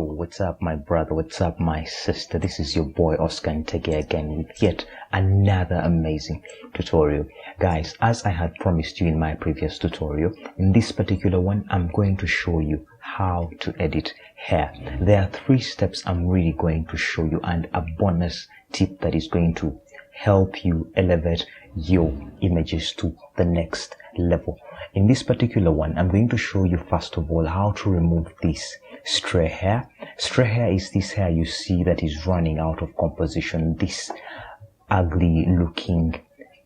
What's up, my brother? What's up, my sister? This is your boy Oscar Ntege again with yet another amazing tutorial. Guys, as I had promised you in my previous tutorial, in this particular one, I'm going to show you how to edit hair. There are 3 steps I'm really going to show you, and a bonus tip that is going to help you elevate your images to the next level. In this particular one, I'm going to show you first of all how to remove this stray hair. Stray hair is this hair you see that is running out of composition, this ugly looking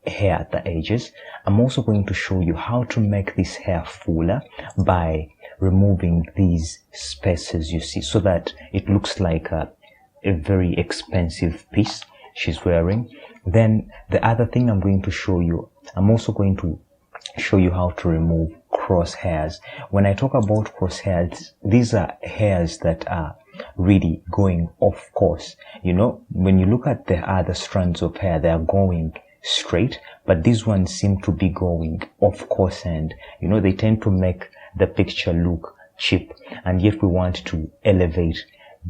hair at the edges. I'm also going to show you how to make this hair fuller by removing these spaces you see so that it looks like a very expensive piece she's wearing. Then the other thing I'm going to show you, I'm also going to show you how to remove crosshairs. When I talk about crosshairs, these are hairs that are really going off course. You know, when you look at the other strands of hair, they are going straight, but these ones seem to be going off course, and you know, they tend to make the picture look cheap, and yet we want to elevate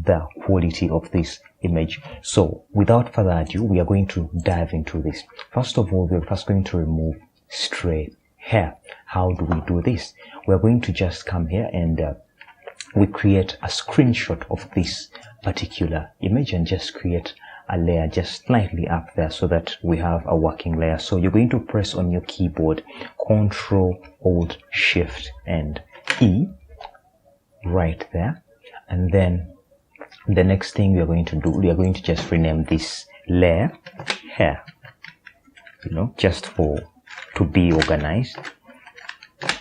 the quality of this image. So without further ado, we are going to dive into this. First of all, we're first going to remove stray hair. How do we do this? We're going to just come here and we create a screenshot of this particular image and just create a layer just slightly up there so that we have a working layer. So you're going to press on your keyboard Control Alt Shift and E right there, and then the next thing we are going to do, we are going to just rename this layer hair, you know, just to be organized.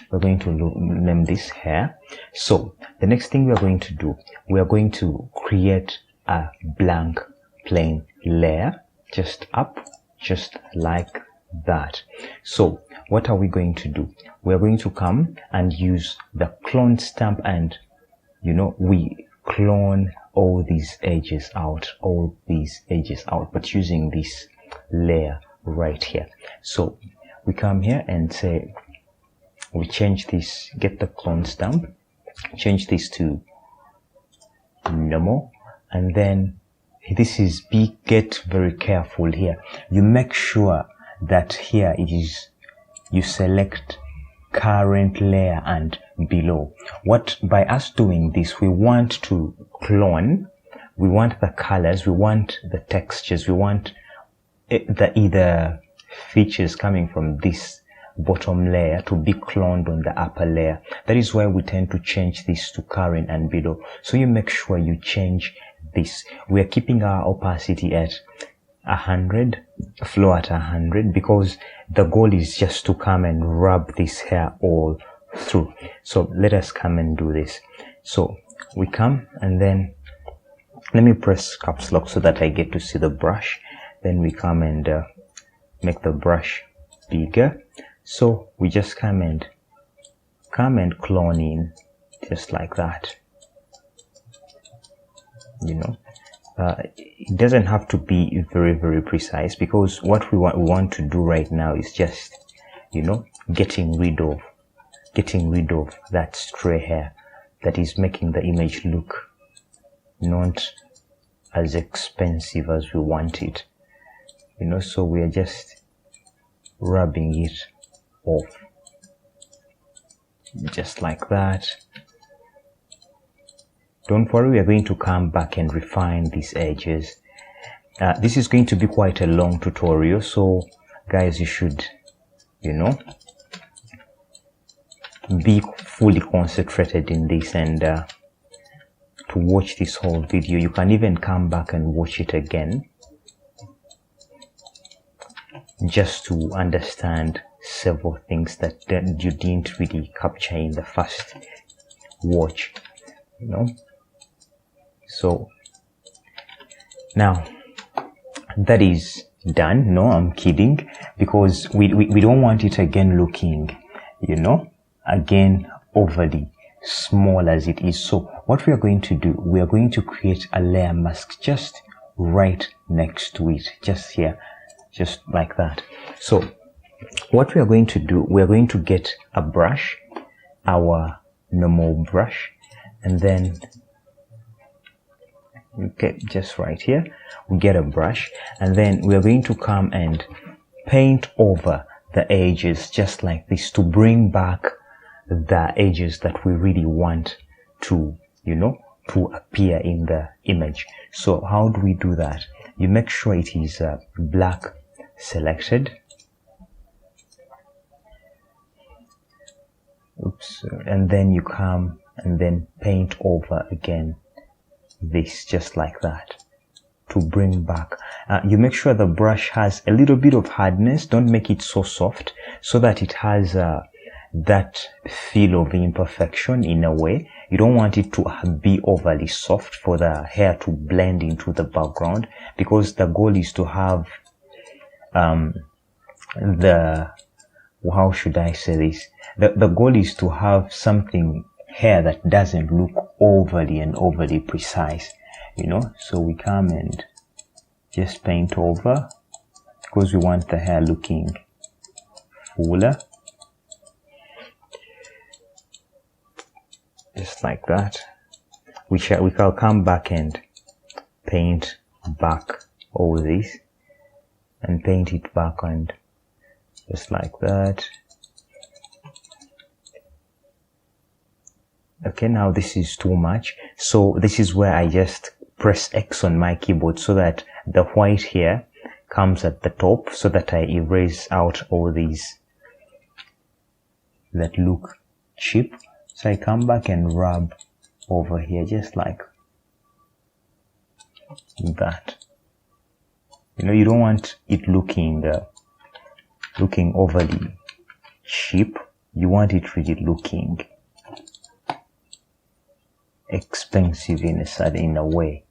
We're going to name this hair. So the next thing we are going to do, we are going to create a blank plain layer just up, just like that. So what are we going to do? We are going to come and use the clone stamp, and you know, we clone all these edges out, but using this layer right here. So we come here and say, we change this, get the clone stamp, change this to normal, and then this is get very careful here. You make sure that here it is, you select current layer and below. What, by us doing this, we want to clone, we want the colors, we want the textures, we want the either features coming from this bottom layer to be cloned on the upper layer. That is why we tend to change this to current and below. So you make sure you change this. We are keeping our opacity at 100, flow at 100, because the goal is just to come and rub this hair all through. So let us come and do this. So we come, and then let me press caps lock so that I get to see the brush. Then we come and make the brush bigger. So we just come and clone in just like that. You know, it doesn't have to be very precise, because what we want to do right now is just, you know, getting rid of that stray hair that is making the image look not as expensive as we want it, you know. So we are just rubbing it off just like that. Don't worry, we are going to come back and refine these edges. This is going to be quite a long tutorial, so guys, you should, you know, be fully concentrated in this, and to watch this whole video. You can even come back and watch it again just to understand several things that you didn't really capture in the first watch, you know. So now that is done. No, I'm kidding, because we don't want it again looking, you know, again overly small as it is. So what we are going to do, we are going to create a layer mask just right next to it, just here, just like that. So what we are going to do, we are going to get a brush, our normal brush, and then Okay, just right here we get a brush, and then we are going to come and paint over the edges just like this to bring back the edges that we really want to, to appear in the image. So how do we do that? You make sure it is black selected. Oops. And then you come and then paint over again this just like that to bring back. You make sure the brush has a little bit of hardness. Don't make it so soft, so that it has that feel of imperfection in a way. You don't want it to be overly soft for the hair to blend into the background, because the goal is to have how should I say this? The goal is to have something hair that doesn't look overly precise, so we come and just paint over, because we want the hair looking fuller, just like that. We shall come back and paint back all this and paint it back, and just like that. Okay, now this is too much, so this is where I just press X on my keyboard so that the white here comes at the top, so that I erase out all these that look cheap. So I come back and rub over here just like that. You don't want it looking overly cheap. You want it really looking expensive in a way.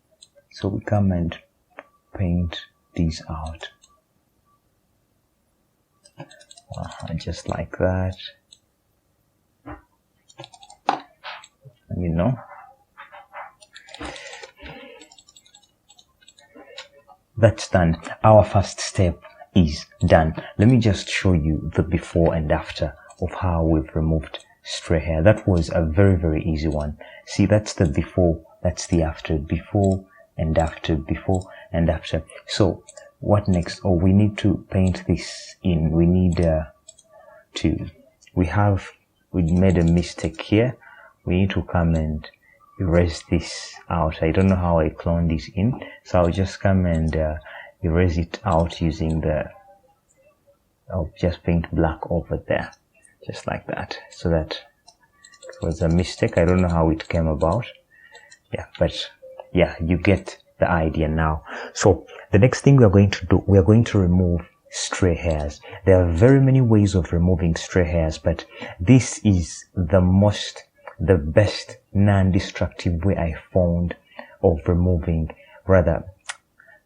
So we come and paint these out just like that. That's done. Our first step is done. Let me just show you the before and after of how we've removed stray hair. That was a very easy one. See, that's the before, that's the after, before and after, before and after. So what next? Oh, we need to paint this in. We need we made a mistake here. We need to come and erase this out. I don't know how I cloned this in, so I'll just come and erase it out using I'll just paint black over there just like that. So that it was a mistake. I don't know how it came about, but you get the idea now. So the next thing we are going to do, we are going to remove stray hairs. There are very many ways of removing stray hairs, but this is the best non-destructive way I found of removing, rather,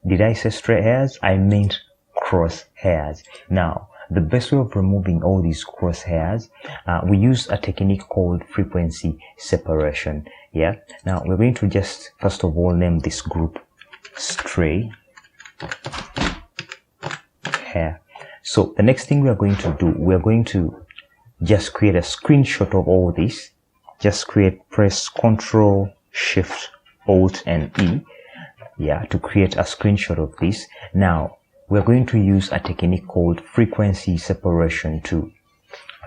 did I say stray hairs? I meant cross hairs. Now, the best way of removing all these cross hairs, we use a technique called frequency separation. Now we're going to just first of all name this group stray hair. So the next thing we are going to do, we are going to just create a screenshot of all this. Just press Ctrl Shift Alt and E to create a screenshot of this. Now we're going to use a technique called frequency separation to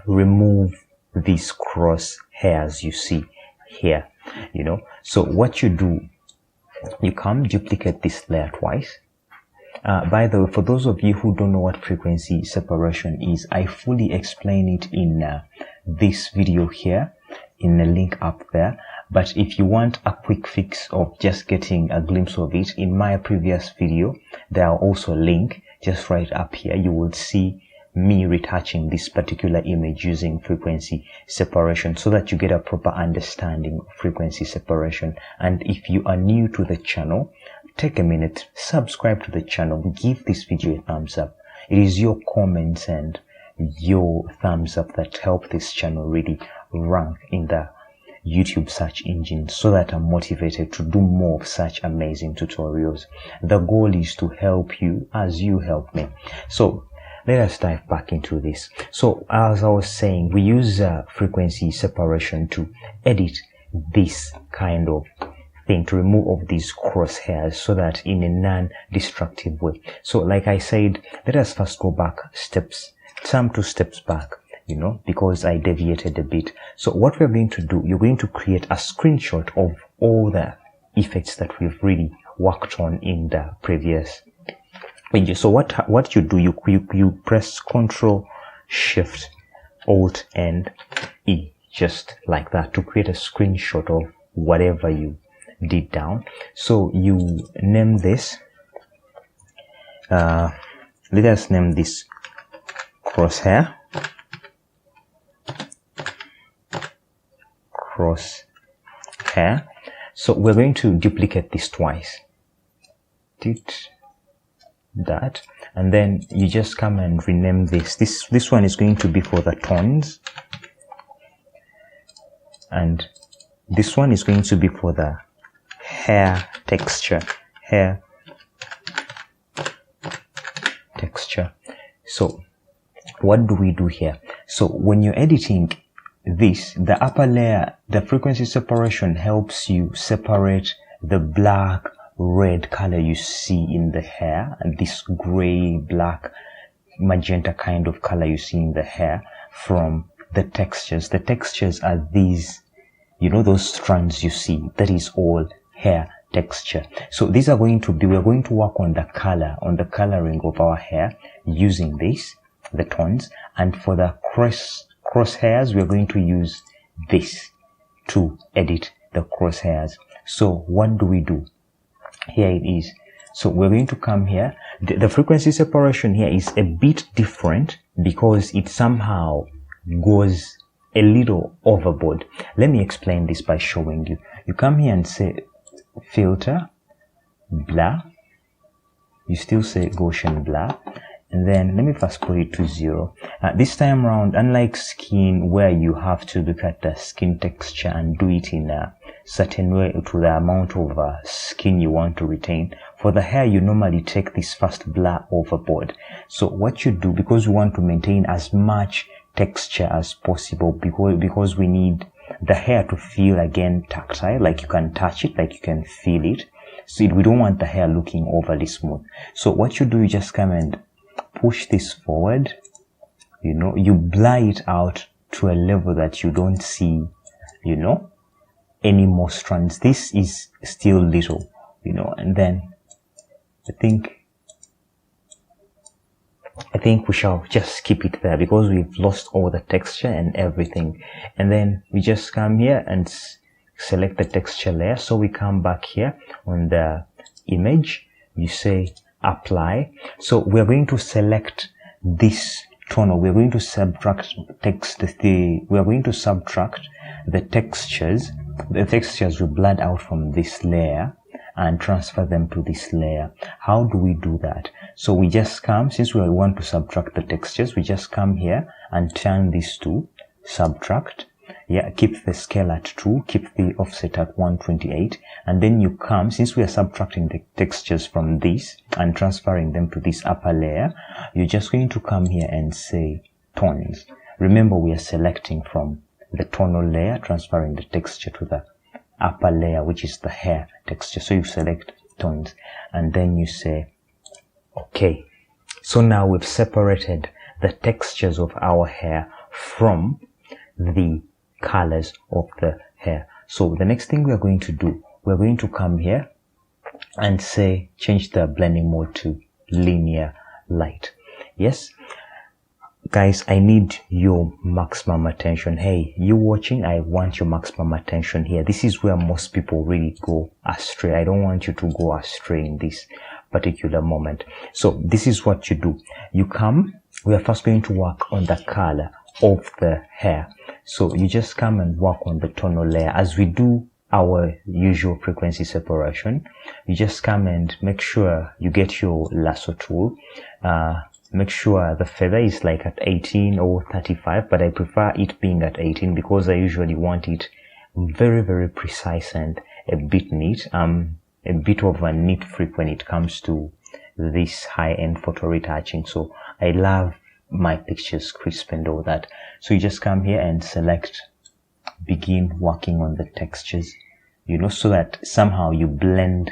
remove these cross hairs you see here. So what you do, you come duplicate this layer twice. By the way, for those of you who don't know what frequency separation is, I fully explain it in this video here, in the link up there. But if you want a quick fix of just getting a glimpse of it, in my previous video there are also a link just right up here. You will see me retouching this particular image using frequency separation, so that you get a proper understanding of frequency separation. And if you are new to the channel, take a minute, subscribe to the channel, give this video a thumbs up. It is your comments and your thumbs up that help this channel really rank in the YouTube search engine, so that I'm motivated to do more of such amazing tutorials. The goal is to help you as you help me. So let us dive back into this. So as I was saying, we use frequency separation to edit this kind of thing to remove all these crosshairs so that in a non-destructive way. So like I said, let us first go back some 2 steps back, you know, because I deviated a bit. So what we're going to do, you're going to create a screenshot of all the effects that we've really worked on in the previous video. So what you do, you press Ctrl Shift Alt and E, just like that, to create a screenshot of whatever you did down. So you name this, let us name this crosshair, so we're going to duplicate this twice, did that, and then you just come and rename this one is going to be for the tones, and this one is going to be for the hair texture. So what do we do here? So when you're editing this, the upper layer, the frequency separation helps you separate the black red color you see in the hair and this gray, black, magenta kind of color you see in the hair from the textures. The textures are these, you know, those strands you see, that is all hair texture. So these are going to be, we're going to work on the color, on the coloring of our hair using this, the tones, and for the crosshairs, we're going to use this to edit the crosshairs. So what do we do? Here it is. So we're going to come here. The frequency separation here is a bit different because it somehow goes a little overboard. Let me explain this by showing you. You come here and say filter, blur. You still say Gaussian blur. And then let me first put it to 0. This time around, unlike skin where you have to look at the skin texture and do it in a certain way to the amount of skin you want to retain, for the hair you normally take this first blur overboard. So what you do, because we want to maintain as much texture as possible, because we need the hair to feel again tactile, like you can touch it, like you can feel it. So we don't want the hair looking overly smooth. So what you do, you just come and push this forward, you know, you blur it out to a level that you don't see, you know, any more strands. This is still little, you know, and then I think we shall just keep it there because we've lost all the texture and everything. And then we just come here and select the texture layer. So we come back here on the image, you say apply. So we're going to select this tonal. We're going to subtract the textures. The textures we blurred out from this layer and transfer them to this layer. How do we do that? So we just come, since we want to subtract the textures, we just come here and turn this to subtract. Yeah, keep the scale at 2, keep the offset at 128, and then you come, since we are subtracting the textures from this and transferring them to this upper layer, you're just going to come here and say tones. Remember, we are selecting from the tonal layer, transferring the texture to the upper layer, which is the hair texture. So you select tones and then you say okay. So now we've separated the textures of our hair from the colors of the hair. So the next thing we are going to do, we're going to come here and say change the blending mode to linear light. Yes guys, I need your maximum attention. Hey, you watching, I want your maximum attention here. This is where most people really go astray. I don't want you to go astray in this particular moment. So this is what you do. You come, we are first going to work on the color of the hair. So you just come and work on the tonal layer as we do our usual frequency separation. You just come and make sure you get your lasso tool. Make sure the feather is like at 18 or 35, but I prefer it being at 18 because I usually want it very, very precise and a bit neat. A bit of a neat freak when it comes to this high-end photo retouching. So I love my pictures crisp and all that. So you just come here and select begin working on the textures. you know, so that somehow you blend,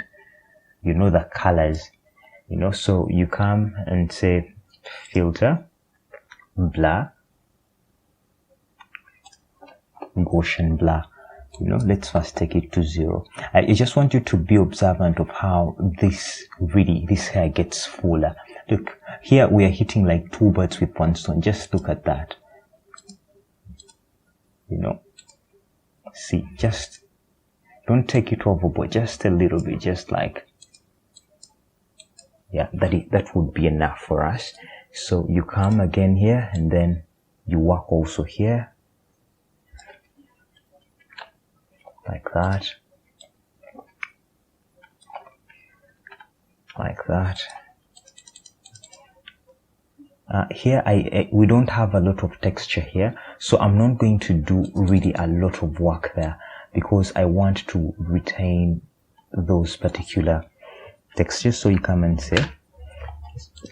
you know, the colors, you know. So you come and say filter, blur, Gaussian blur, you know. Let's first take it to 0. I just want you to be observant of how this hair gets fuller. Look, here we are hitting like 2 birds with 1 stone. Just look at that, you know. See, just don't take it overboard, just a little bit, just like, yeah, that would be enough for us. So you come again here, and then you work also here like that, like that. Here we don't have a lot of texture here, so I'm not going to do really a lot of work there, because I want to retain those particular textures. So you come and say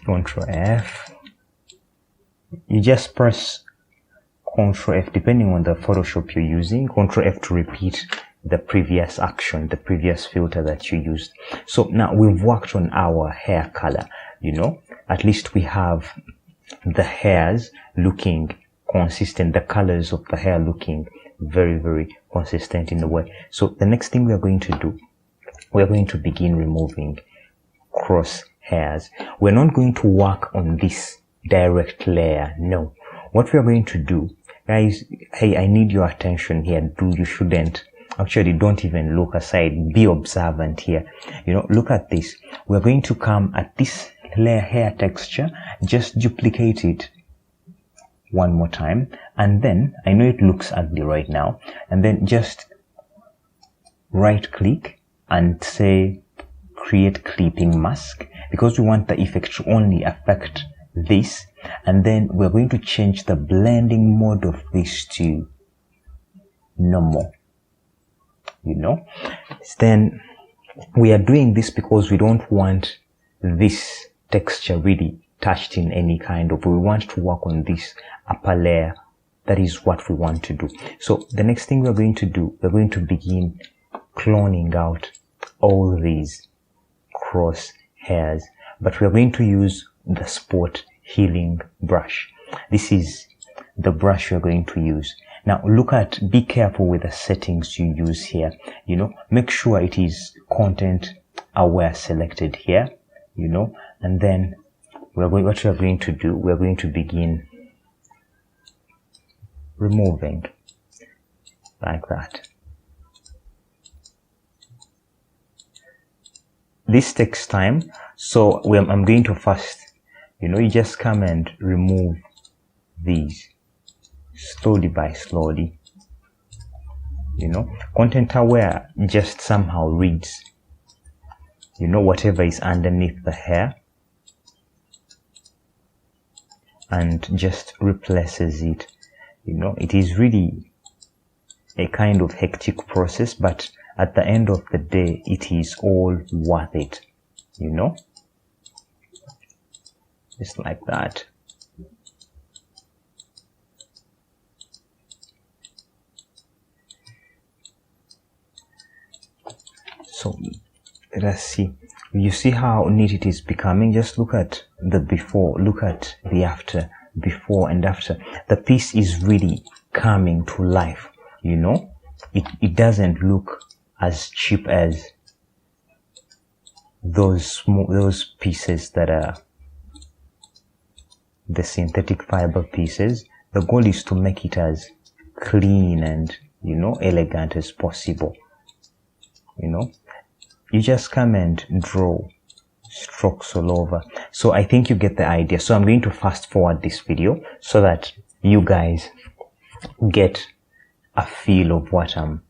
Ctrl F. You just press Ctrl F depending on the Photoshop you're using. Ctrl F to repeat the previous action, the previous filter that you used. So now we've worked on our hair color, you know. At least we have the hairs looking consistent, the colors of the hair looking very, very consistent in a way. So the next thing we are going to do, we are going to begin removing cross hairs. We're not going to work on this direct layer, no. What we are going to do, guys, hey, I need your attention here. You shouldn't, actually don't even look aside, be observant here, you know. Look at this. We're going to come at this layer hair texture, just duplicate it one more time, and then I know it looks ugly right now, and then just right click and say create clipping mask, because we want the effect to only affect this. And then we're going to change the blending mode of this to normal, you know. Then we are doing this because we don't want this texture really touched in any kind of, we want to work on this upper layer. That is what we want to do. So the next thing we're going to do, we're going to begin cloning out all these cross hairs, but we're going to use the spot healing brush. This is the brush we're going to use. Now look at, be careful with the settings you use here, you know. Make sure it is content aware selected here, you know. And then what we're going to do, we're going to begin removing like that. This takes time, so I'm going to first, you know, you just come and remove these slowly by slowly, you know. Content aware just somehow reads, you know, whatever is underneath the hair and just replaces it, you know. It is really a kind of hectic process, but at the end of the day it is all worth it, you know. Just like that. So let us see. You see how neat it is becoming? Just look at the before, look at the after, before and after. The piece is really coming to life, you know. It doesn't look as cheap as those pieces that are the synthetic fiber pieces. The goal is to make it as clean and, you know, elegant as possible, you know. You just come and draw strokes all over. So I think you get the idea. So I'm going to fast forward this video so that you guys get a feel of what I'm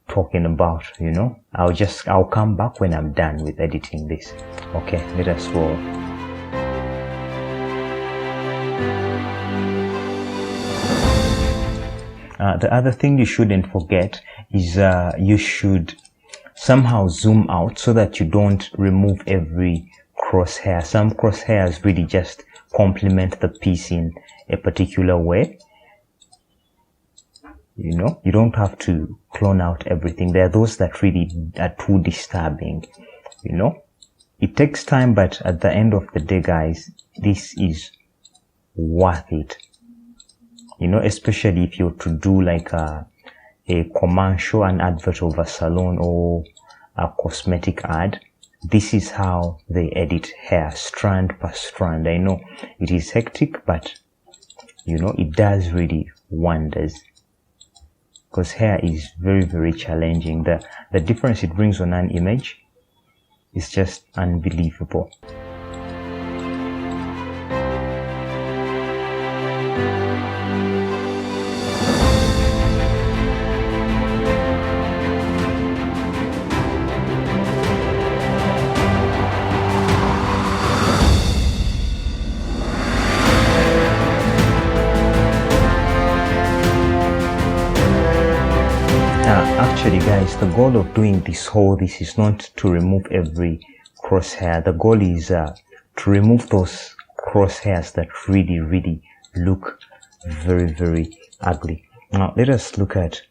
talking about, you know. I'll come back when I'm done with editing this. Okay, let us roll. The other thing you shouldn't forget is you should somehow zoom out so that you don't remove every crosshair. Some crosshairs really just complement the piece in a particular way. You don't have to clone out everything. There are those that really are too disturbing. It takes time, but at the end of the day, guys, this is worth it. Especially if you're to do like a commercial, an advert of a salon or a cosmetic ad. This is how they edit hair, strand per strand. I know it is hectic, but it does really wonders, because hair is very, very challenging. The difference it brings on an image is just unbelievable. Actually, guys, the goal of doing this is not to remove every crosshair. The goal is to remove those crosshairs that really, really look very, very ugly. Now, let us look at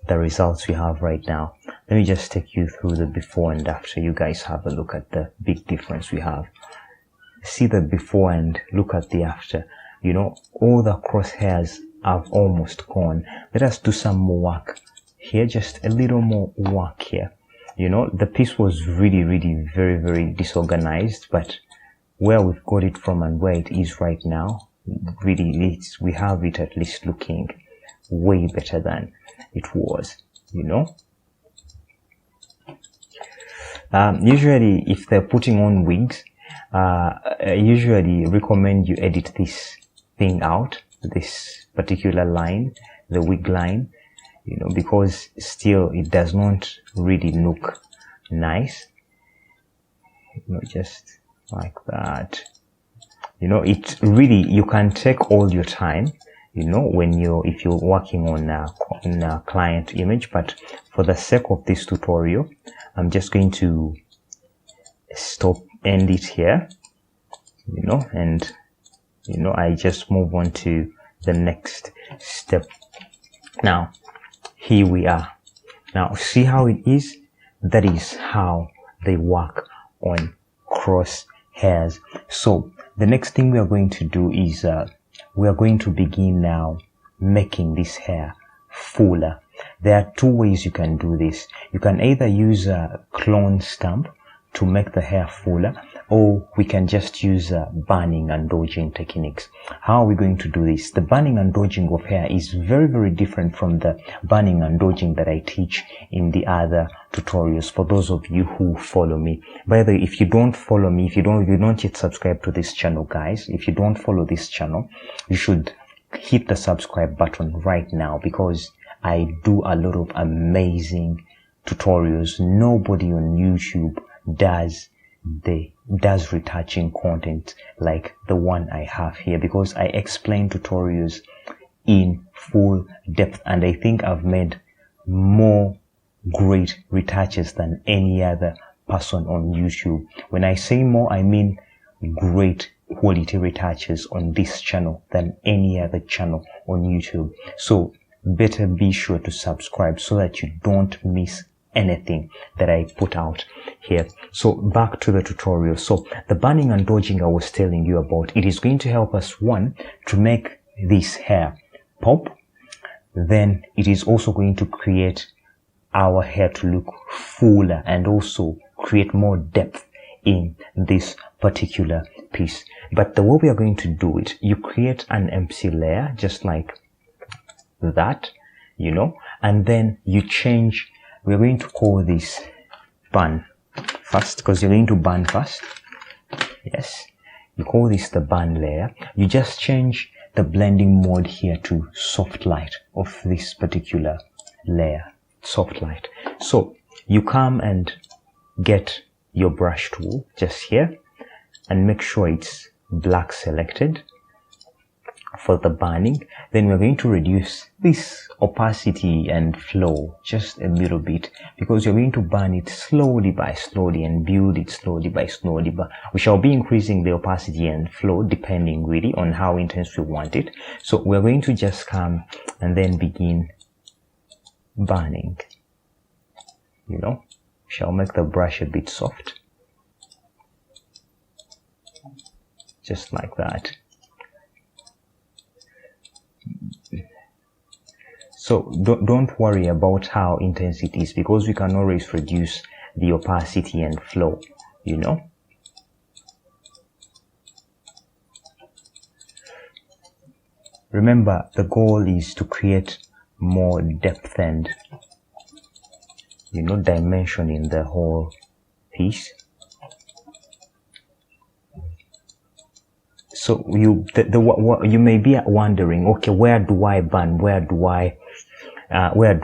the results we have right now. Let me just take you through the before and after. You guys have a look at the big difference we have. See the before and look at the after. All the crosshairs have almost gone. Let us do some more work here, just a little more work here. The piece was really, really very, very disorganized, but where we've got it from and where it is right now, really we have it at least looking way better than it was. Usually if they're putting on wigs, I usually recommend you edit this thing out, this particular line, the wig line, because still it does not really look nice. Just like that. It really, you can take all your time, if you're working on a client image, but for the sake of this tutorial, I'm just going to end it here, and I just move on to the next step. Now, here we are. Now, see how it is? That is how they work on crosshairs. So the next thing we are going to do is we are going to begin now making this hair fuller. There are two ways you can do this. You can either use a clone stamp to make the hair fuller, or we can just use burning and dodging techniques. How are we going to do this? The burning and dodging of hair is very, very different from the burning and dodging that I teach in the other tutorials, for those of you who follow me. By the way, if you don't follow me, if you don't yet subscribe to this channel, guys, if you don't follow this channel, you should hit the subscribe button right now, because I do a lot of amazing tutorials. Nobody on YouTube does retouching content like the one I have here, because I explain tutorials in full depth, and I think I've made more great retouches than any other person on YouTube. When I say more, I mean great quality retouches on this channel than any other channel on YouTube. So better be sure to subscribe so that you don't miss anything that I put out here. So back to the tutorial. So the burning and dodging I was telling you about, it is going to help us, one, to make this hair pop. Then it is also going to create our hair to look fuller and also create more depth in this particular piece. But the way we are going to do it, you create an MC layer just like that, and then you change. We're going to call this burn first, because you're going to burn first. Yes, you call this the burn layer. You just change the blending mode here to soft light of this particular layer, soft light. So you come and get your brush tool just here and make sure it's black selected for the burning. Then we're going to reduce this opacity and flow just a little bit, because you're going to burn it slowly by slowly and build it slowly by slowly, but we shall be increasing the opacity and flow depending really on how intense we want it. So we're going to just come and then begin burning. You know, shall make the brush a bit soft, just like that. So don't worry about how intense it is, because we can always reduce the opacity and flow, you know. Remember, the goal is to create more depth and, you know, dimension in the whole piece. So you may be wondering, okay, where do I burn? Where do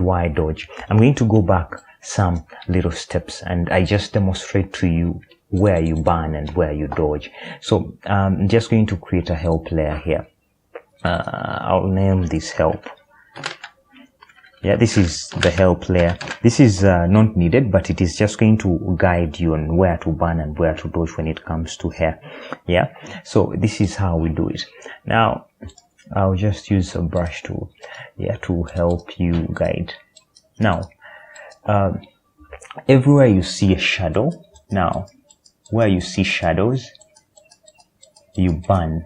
I dodge? I'm going to go back some little steps and I just demonstrate to you where you burn and where you dodge. So I'm just going to create a help layer here. I'll name this help. Yeah, this is the help layer. This is not needed, but it is just going to guide you on where to burn and where to dodge when it comes to hair. Yeah, so this is how we do it. Now I'll just use a brush tool, yeah, to help you guide. Now everywhere you see a shadow, now where you see shadows, you burn.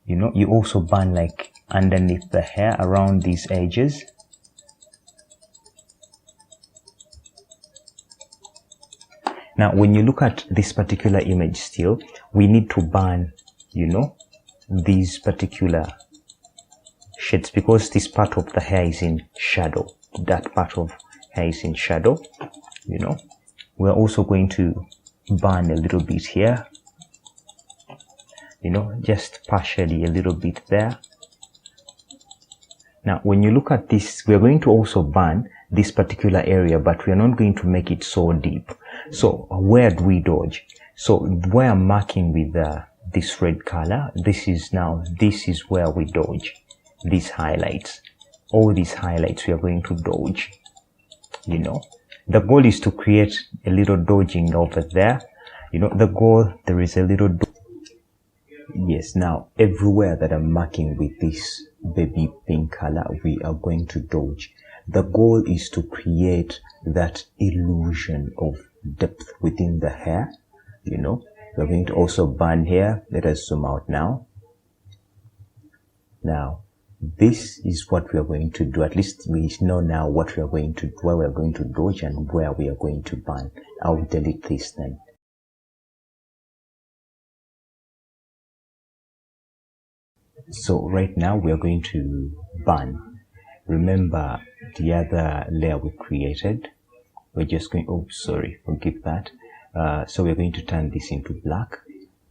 You know, you also burn like underneath the hair, around these edges. Now, when you look at this particular image still, we need to burn, you know, these particular shades, because this part of the hair is in shadow. That part of hair is in shadow, you know. We're also going to burn a little bit here. You know, just partially a little bit there. Now, when you look at this, we're going to also burn this particular area, but we're not going to make it so deep. So where do we dodge? So where I'm marking with this red color, this is where we dodge. These highlights, all these highlights we are going to dodge. You know, the goal is to create a little dodging over there. You know, the goal, there is a little yes. Now everywhere that I'm marking with this baby pink color, we are going to dodge. The goal is to create that illusion of depth within the hair. You know, we're going to also burn here. Let us zoom out now. Now this is what we are going to do. At least we know now what we are going to do, where we are going to dodge and where we are going to burn. I'll delete this then. So right now we are going to burn. Remember the other layer we created? We're just going, oh sorry, forgive that. So we're going to turn this into black.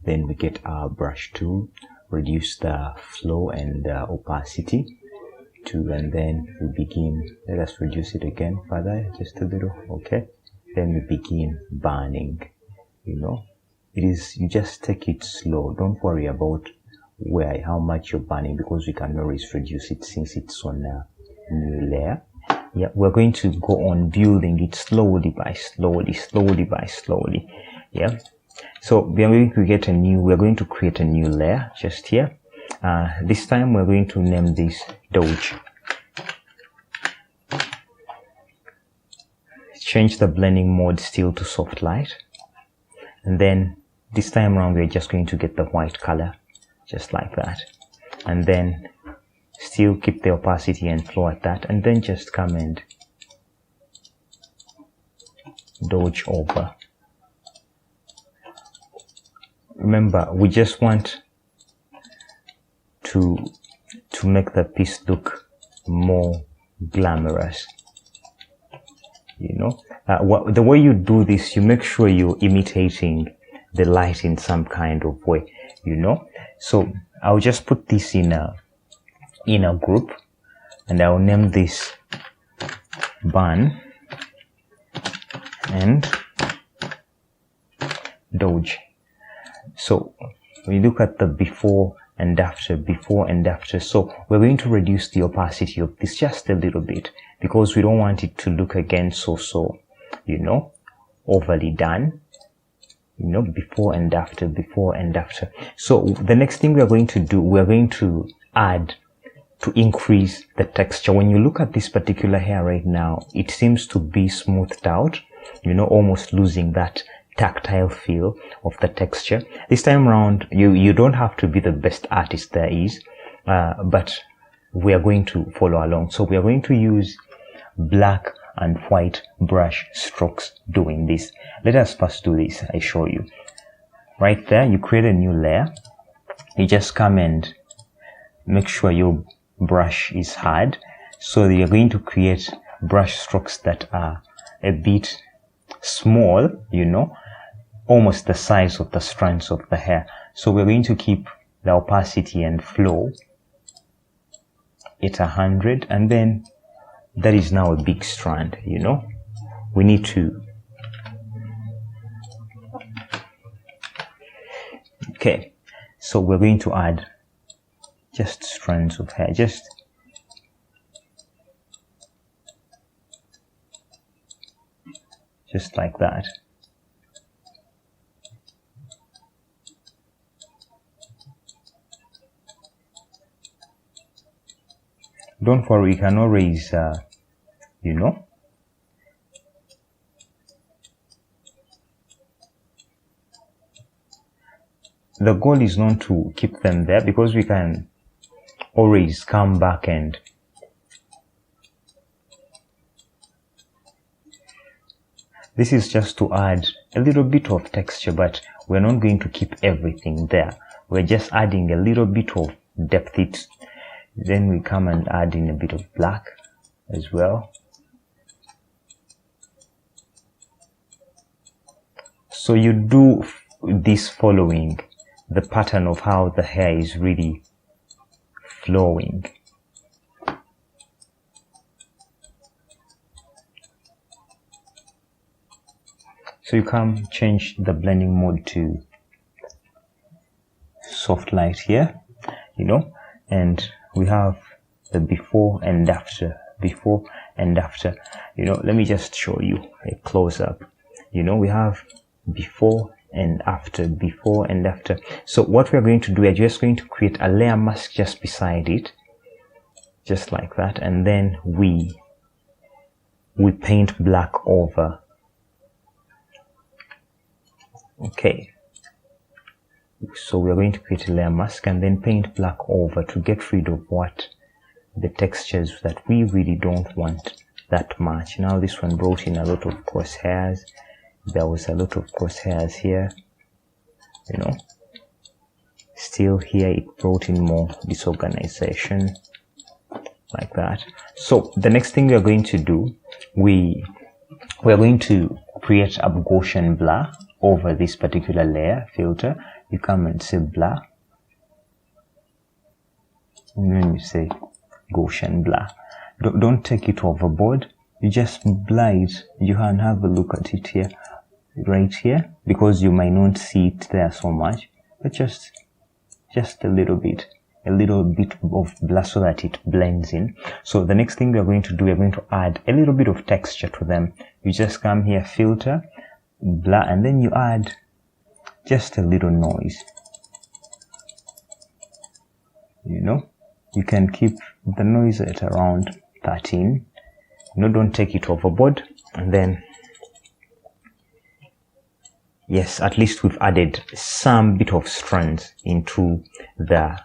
Then we get our brush tool, reduce the flow and opacity to, and then we begin. Let us reduce it again further, just a little. Okay, then we begin burning. You know, it is, you just take it slow. Don't worry about how much you're burning, because we can always reduce it since it's on a new layer. Yeah, we're going to go on building it slowly by slowly. Yeah, so we are going to create a new layer just here. This time we're going to name this Dodge. Change the blending mode still to soft light, and then this time around we're just going to get the white color, just like that, and then still keep the opacity and flow at that, and then just come and dodge over. Remember, we just want to make the piece look more glamorous. You know, the way you do this, you make sure you're imitating the light in some kind of way, you know. So I'll just put this in a group, and I'll name this burn and dodge. So we look at the before and after. So we're going to reduce the opacity of this just a little bit, because we don't want it to look again so you know, overly done. You know, before and after. So the next thing we are going to do, we're going to add to increase the texture. When you look at this particular hair right now, it seems to be smoothed out, you know, almost losing that tactile feel of the texture. This time around, you don't have to be the best artist there is, but we are going to follow along. So we are going to use black and white brush strokes doing this. Let us first do this. I show you. Right there, you create a new layer. You just come and make sure your brush is hard. So you're going to create brush strokes that are a bit small, you know, almost the size of the strands of the hair. So we're going to keep the opacity and flow at 100, and then that is now a big strand, you know. We need to, okay, so we're going to add just strands of hair, just like that. Don't worry, you can always, you know, the goal is not to keep them there, because we can always come back and this is just to add a little bit of texture, but we're not going to keep everything there. We're just adding a little bit of depth. Then we come and add in a bit of black as well. So you do this following the pattern of how the hair is really flowing. So you come change the blending mode to soft light here, you know, and we have the before and after, before and after, you know. Let me just show you a close-up. You know, we have before and after, before and after. So what we're going to do, we're just going to create a layer mask just beside it, just like that, and then we paint black over. Okay, so we're going to create a layer mask and then paint black over to get rid of what the textures that we really don't want that much. Now this one brought in a lot of crosshairs. There was a lot of crosshairs here, you know. Still here it brought in more disorganization, like that. So the next thing we are going to do, we are going to create a Gaussian blur over this particular layer filter. You come and say blur, and then you say Gaussian blur. Don't take it overboard, you just blur it. You can have a look at it here, right here, because you might not see it there so much, but just a little bit of blur so that it blends in. So the next thing we are going to do, we are going to add a little bit of texture to them. You just come here, filter, blur, and then you add just a little noise. You know, you can keep the noise at around 13. You know, don't take it overboard. And then, yes, at least we've added some bit of strands into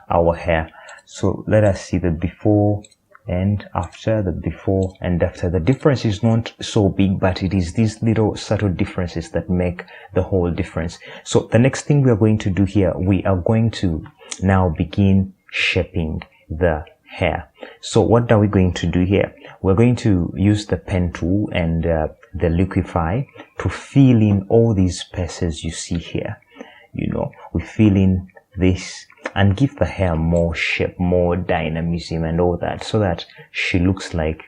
our hair. So let us see the before and after, the before and after. The difference is not so big, but it is these little subtle differences that make the whole difference. So the next thing we are going to do here, we are going to now begin shaping the hair. So what are we going to do here? We're going to use the pen tool and the liquify to fill in all these spaces you see here. You know, we fill in this and give the hair more shape, more dynamism and all that, so that she looks like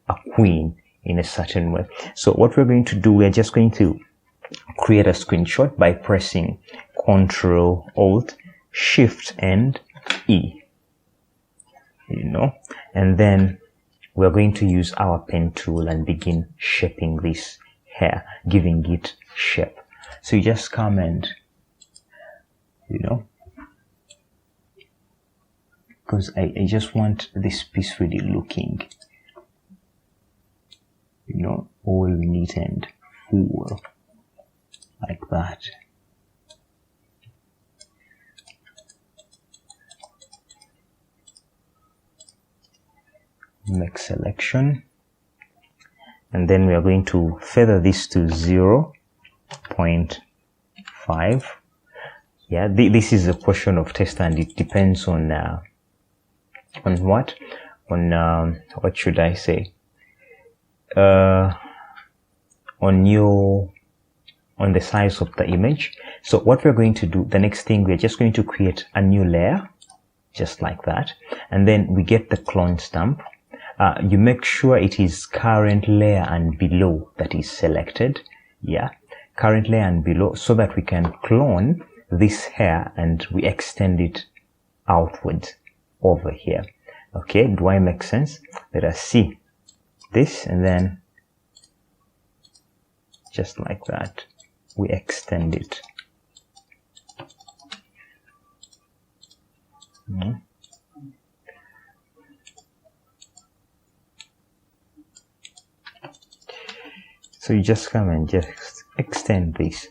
a queen in a certain way. So what we're going to do, we're just going to create a screenshot by pressing Ctrl Alt Shift and E, you know, and then we're going to use our pen tool and begin shaping this hair, giving it shape. So you just come and, you know, because I just want this piece really looking, you know, all neat and full like that. Make selection, and then we are going to feather this to 0.5. yeah, this is a portion of test, and it depends on what should I say, on the size of the image. So what we're going to do, the next thing, we're just going to create a new layer just like that, and then we get the clone stamp. You make sure it is current layer and below that is selected. Yeah, current layer and below, so that we can clone this hair and we extend it outwards over here. Okay, do I make sense? Let us see this, and then just like that we extend it. So you just come and just extend this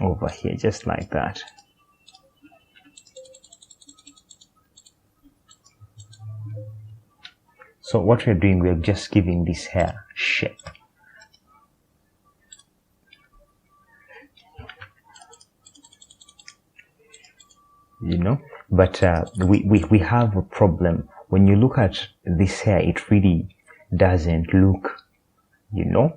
over here just like that. So what we're doing, we're just giving this hair shape. You know, but we have a problem. When you look at this hair, it really doesn't look, you know,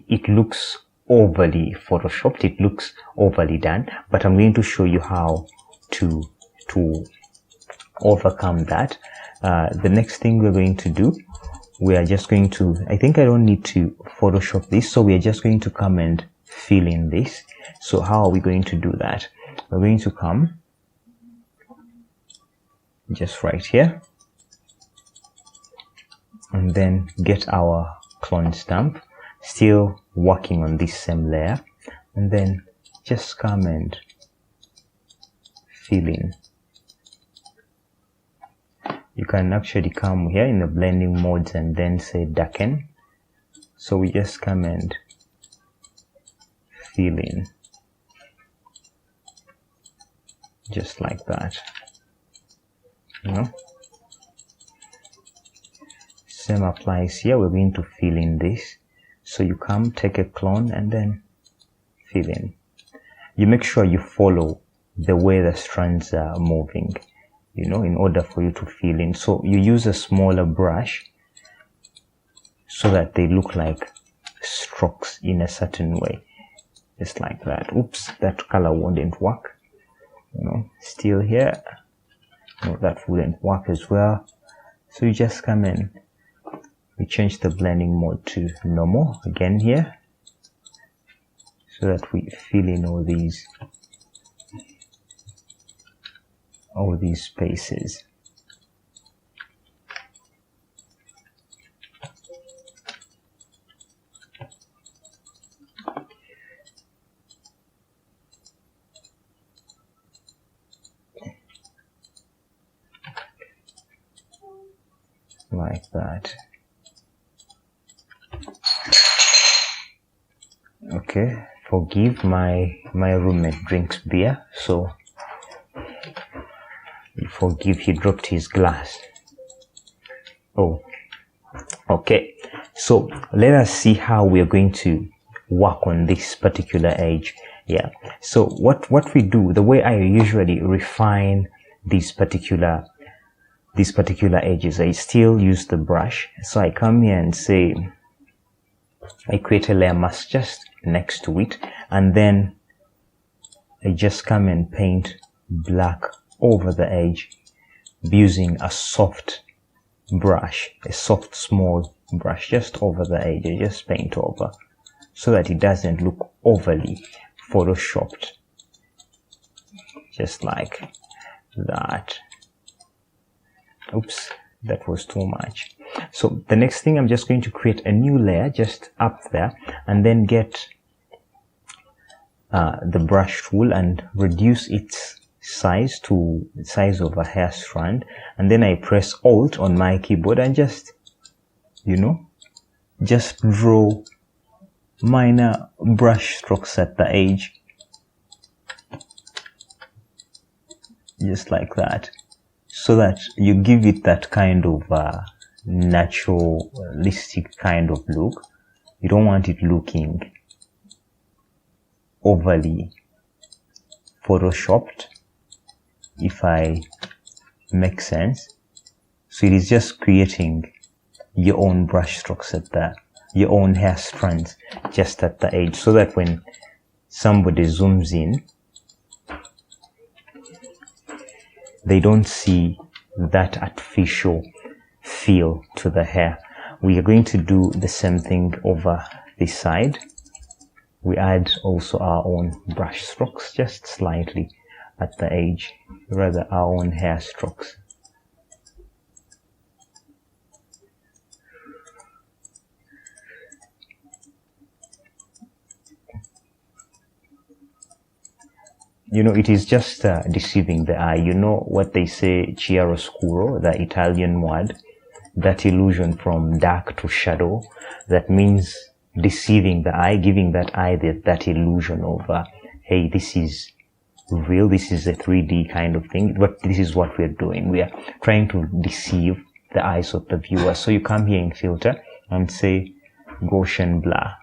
it looks overly photoshopped, it looks overly done, but I'm going to show you how to overcome that. The next thing we're going to do, we are just going to, I think I don't need to Photoshop this, so we are just going to come and fill in this. So how are we going to do that? We're going to come just right here and then get our clone stamp, still working on this same layer, and then just come and fill in. You can actually come here in the blending modes and then say darken. So we just come and fill in just like that, you know. Same applies here. We're going to fill in this. So you come, take a clone, and then fill in. You make sure you follow the way the strands are moving, you know, in order for you to fill in. So you use a smaller brush so that they look like strokes in a certain way, just like that. Oops, that color wouldn't work, you know, still here. No, that wouldn't work as well. So you just come in, we change the blending mode to normal again here, so that we fill in all these spaces. Like that. Okay, forgive my roommate drinks beer, so forgive, he dropped his glass. Oh, okay, so let us see how we are going to work on this particular edge. Yeah, so what we do, the way I usually refine these particular edges, I still use the brush. So I come here and say, I create a layer mask just next to it, and then I just come and paint black over the edge using a soft brush, a soft small brush just over the edge. I just paint over so that it doesn't look overly photoshopped, just like that. Oops, that was too much. So the next thing, I'm just going to create a new layer just up there, and then get the brush tool and reduce its size to the size of a hair strand, and then I press Alt on my keyboard and just, you know, just draw minor brush strokes at the edge, just like that, so that you give it that kind of naturalistic kind of look. You don't want it looking overly photoshopped, if I make sense. So it is just creating your own brush strokes at your own hair strands just at the edge, so that when somebody zooms in, they don't see that artificial feel to the hair. We are going to do the same thing over this side. We add also our own brush strokes, just slightly at the edge, rather our own hair strokes. You know, it is just deceiving the eye. You know what they say, chiaroscuro, the Italian word, that illusion from dark to shadow, that means deceiving the eye, giving that eye that illusion of, hey, this is real, this is a 3D kind of thing. But this is what we're doing. We are trying to deceive the eyes of the viewer. So you come here in filter and say Gaussian blur,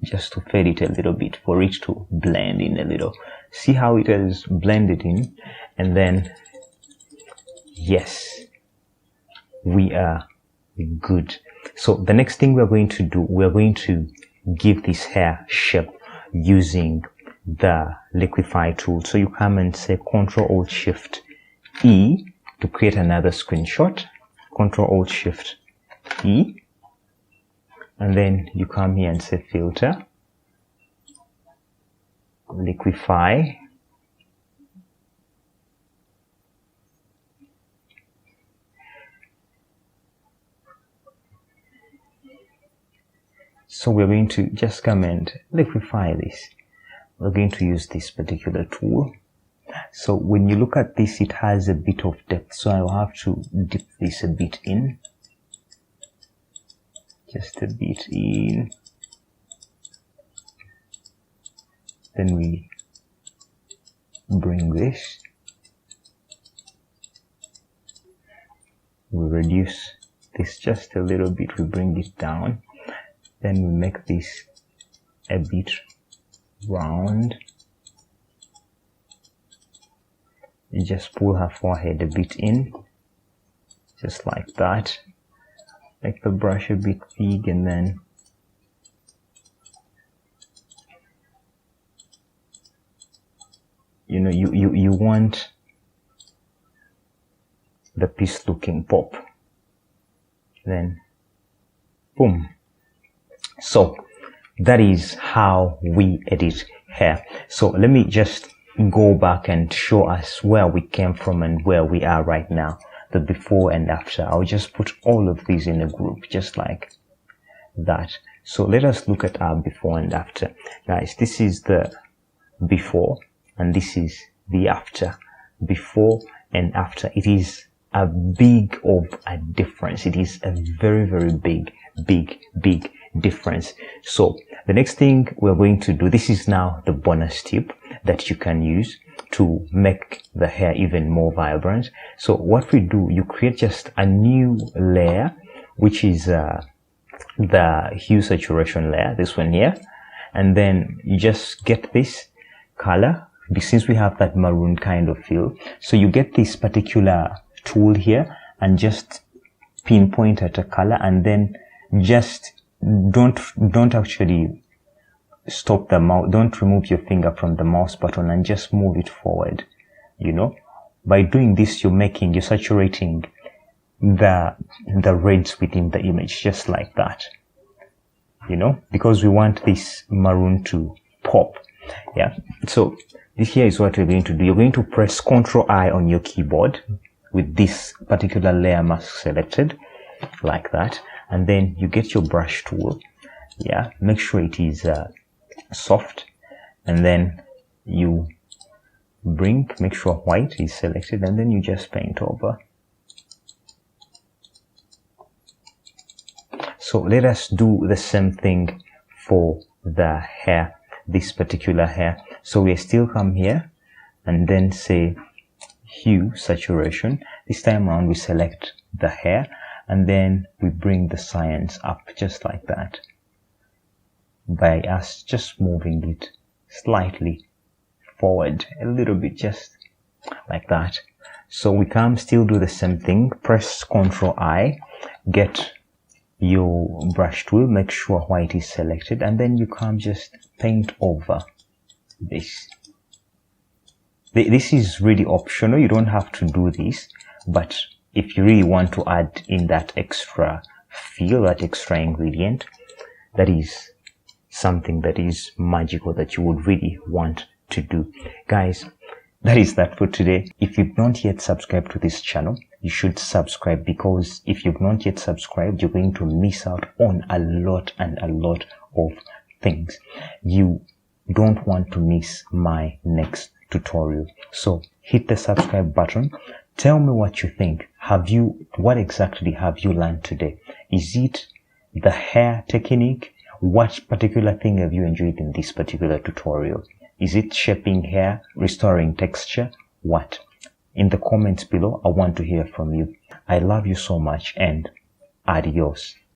just to fade it a little bit, for it to blend in a little. See how it has blended in, and then yes, we are good. So the next thing we're going to do, we're going to give this hair shape using the liquify tool. So you come and say Ctrl Alt Shift E to create another screenshot. Ctrl Alt Shift E, and then you come here and say filter, liquify, so we're going to just come and liquify this. We're going to use this particular tool. So when you look at this, it has a bit of depth, so I'll have to dip this a bit in, just a bit in. Then we bring this, we reduce this just a little bit, we bring it down, then we make this a bit round. You just pull her forehead a bit in, just like that. Make the brush a bit big, and then you know, you want the piece looking pop. Then boom. So that is how we edit hair. So let me just go back and show us where we came from and where we are right now, the before and after. I'll just put all of these in a group, just like that. So let us look at our before and after. Guys, this is the before and this is the after. Before and after. It is a big of a difference. It is a very, very big difference. So the next thing we're going to do, this is now the bonus tip that you can use to make the hair even more vibrant. So what we do, you create just a new layer, which is the hue saturation layer, this one here, and then you just get this color, since we have that maroon kind of feel. So you get this particular tool here and just pinpoint at a color, and then just don't actually stop the mouse, don't remove your finger from the mouse button, and just move it forward. You know, by doing this, you're saturating the reds within the image, just like that, you know, because we want this maroon to pop. Yeah, so this here is what we're going to do. You're going to press Ctrl I on your keyboard with this particular layer mask selected, like that, and then you get your brush tool. Yeah, make sure it is soft, and then you make sure white is selected, and then you just paint over. So let us do the same thing for the hair, this particular hair. So we still come here and then say hue, saturation. This time around we select the hair and then we bring the cyans up just like that by us just moving it slightly forward a little bit, just like that. So we can still do the same thing. Press Ctrl I, get your brush tool, make sure white is selected, and then you can just paint over this. This is really optional, you don't have to do this, but if you really want to add in that extra feel, that extra ingredient, that is something that is magical that you would really want to do. Guys, that is that for today. If you've not yet subscribed to this channel, you should subscribe, because if you've not yet subscribed, you're going to miss out on a lot of things. You don't want to miss my next tutorial. So hit the subscribe button. Tell me what you think. What exactly have you learned today? Is it the hair technique? What particular thing have you enjoyed in this particular tutorial? Is it shaping hair, restoring texture? What? In the comments below, I want to hear from you. I love you so much, and adios.